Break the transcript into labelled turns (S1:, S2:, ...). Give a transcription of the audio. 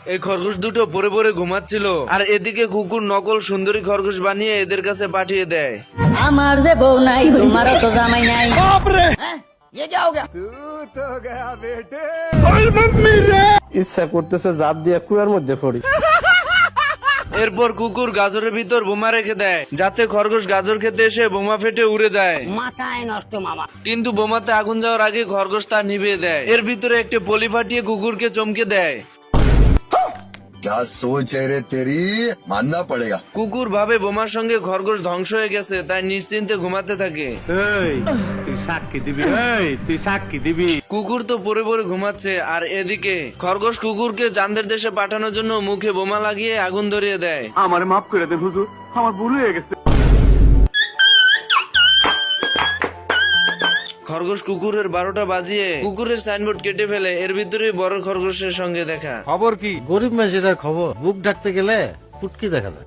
S1: এই খরগোশ দুটো পরে পরে ঘুমাচ্ছিল, আর এদিকে কুকুর নকল সুন্দরী খরগোশ বানিয়ে এদের কাছে পাঠিয়ে দেয়।
S2: আমার যে বউ নাই, তোমারও তো জামাই নাই।
S3: ইচ্ছা করতেছে জাপ দিয়ে কুয়ার মধ্যে পড়ি।
S1: এরপর কুকুর গাজরের ভিতর বোমা রেখে দেয়, যাতে খরগোশ গাজর খেতে এসে বোমা ফেটে উড়ে যায়।
S2: মাথায় নষ্ট মামা।
S1: কিন্তু বোমাতে আগুন যাওয়ার আগে খরগোশ তা নিভিয়ে দেয়। এর ভিতরে একটি পলি ফাটিয়ে কুকুরকে চমকে দেয়।
S4: क्या सोच है रे तेरी, मानना पड़ेगा।
S1: কুকুর ভাবে বোমার সঙ্গে খরগোশ ধ্বংস হয়ে গেছে, তাই নিশ্চিন্তে ঘুমাতে থাকে। কুকুর তো পরে পরে ঘুমাচ্ছে, আর এদিকে খরগোশ কুকুরকে চাঁদের দেশে পাঠানোর জন্য মুখে বোমা লাগিয়ে আগুন ধরিয়ে দেয়।
S3: আমার মাফ করে দেন হুজুর, আমার ভুল হয়ে গেছে।
S1: খরগোশ কুকুরের 12টা বাজিয়ে কুকুরের সাইনবোর্ড কেটে ফেলে। এর ভিতরে বড় খরগোশের সঙ্গে দেখা।
S5: খবর কি? গরিব মানুষের খবর, বুক ডাকতে গেলে ফুটকি দেখা যায়।